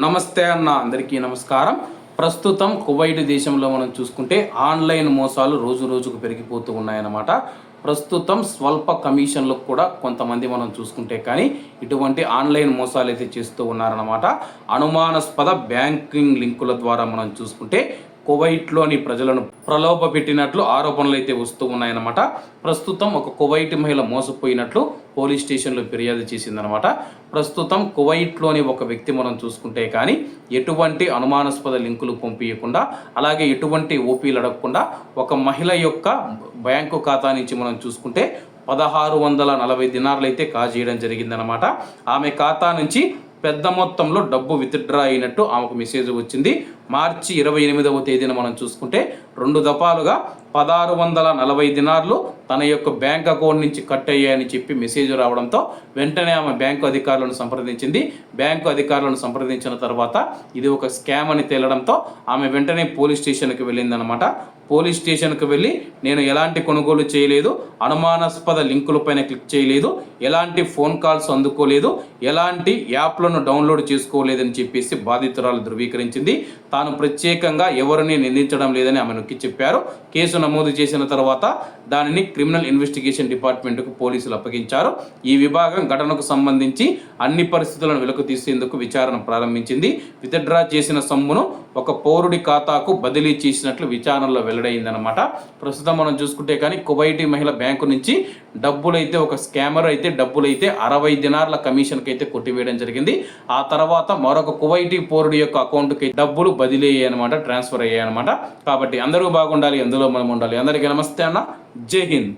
నమస్తే అన్న, అందరికీ నమస్కారం. ప్రస్తుతం కువైట్ దేశంలో మనం చూసుకుంటే ఆన్లైన్ మోసాలు రోజు రోజుకు పెరిగిపోతూ ఉన్నాయన్నమాట. ప్రస్తుతం స్వల్ప కమిషన్లకు కూడా కొంతమంది మనం చూసుకుంటే కానీ ఇటువంటి ఆన్లైన్ మోసాలు అయితే చేస్తూ ఉన్నారన్నమాట. అనుమానాస్పద బ్యాంకింగ్ లింకుల ద్వారా మనం చూసుకుంటే కువైట్లోని ప్రజలను ప్రలోభ పెట్టినట్లు ఆరోపణలు అయితే వస్తూ ఉన్నాయన్నమాట. ప్రస్తుతం ఒక కువైట్ మహిళ మోసపోయినట్లు పోలీస్ స్టేషన్లో ఫిర్యాదు చేసిందనమాట. ప్రస్తుతం కువైట్లోని ఒక వ్యక్తి మనం చూసుకుంటే కానీ ఎటువంటి అనుమానాస్పద లింకులు పంపించకుండా, అలాగే ఎటువంటి ఓపీలు అడగకుండా ఒక మహిళ యొక్క బ్యాంకు ఖాతా నుంచి మనం చూసుకుంటే 1640 దినార్లు అయితే కాజేయడం జరిగిందనమాట. ఆమె ఖాతా నుంచి పెద్ద మొత్తంలో డబ్బు విత్డ్రా అయినట్టు ఆమెకు మెసేజ్ వచ్చింది. మార్చి 28వ తేదీన మనం చూసుకుంటే 2 దఫాలుగా 1640 దినార్లు తన యొక్క బ్యాంక్ అకౌంట్ నుంచి కట్ అయ్యాయని చెప్పి మెసేజ్ రావడంతో వెంటనే ఆమె బ్యాంకు అధికారులను సంప్రదించింది. బ్యాంకు అధికారులను సంప్రదించిన తర్వాత ఇది ఒక స్కామ్ అని తేలడంతో ఆమె వెంటనే పోలీస్ స్టేషన్కి వెళ్ళిందనమాట. పోలీస్ స్టేషన్కి వెళ్ళి నేను ఎలాంటి కొనుగోలు చేయలేదు, అనుమానాస్పద లింకులపైన క్లిక్ చేయలేదు, ఎలాంటి ఫోన్ కాల్స్ అందుకోలేదు, ఎలాంటి యాప్లను డౌన్లోడ్ చేసుకోలేదని చెప్పేసి బాధితురాలు ధృవీకరించింది. తాను ప్రత్యేకంగా ఎవరిని నిందించడం లేదని ఆమె నొక్కి చెప్పారు. కేసు నమోదు చేసిన తర్వాత దానిని క్రిమినల్ ఇన్వెస్టిగేషన్ డిపార్ట్మెంట్కు పోలీసులు అప్పగించారు. ఈ విభాగం ఘటనకు సంబంధించి అన్ని పరిస్థితులను వెలుకు తీసేందుకు విచారణ ప్రారంభించింది. విత్డ్రా చేసిన సొమ్మును ఒక పౌరుడి ఖాతాకు బదిలీ చేసినట్లు విచారణలో వెల్లడైందనమాట. ప్రస్తుతం మనం చూసుకుంటే కానీ కువైటీ మహిళ బ్యాంకు నుంచి డబ్బులైతే ఒక స్కామర్ అయితే డబ్బులైతే 60 దినార్ల కమిషన్కి అయితే కొట్టివేయడం జరిగింది. ఆ తర్వాత మరొక కువైటీ పౌరుడి యొక్క అకౌంట్కి డబ్బులు బదిలీ అయ్యాయన్నమాట, ట్రాన్స్ఫర్ అయ్యాయన్నమాట. కాబట్టి అందరూ బాగుండాలి, అందులో మనం ఉండాలి. అందరికీ నమస్తే అన్న, జై హింద్.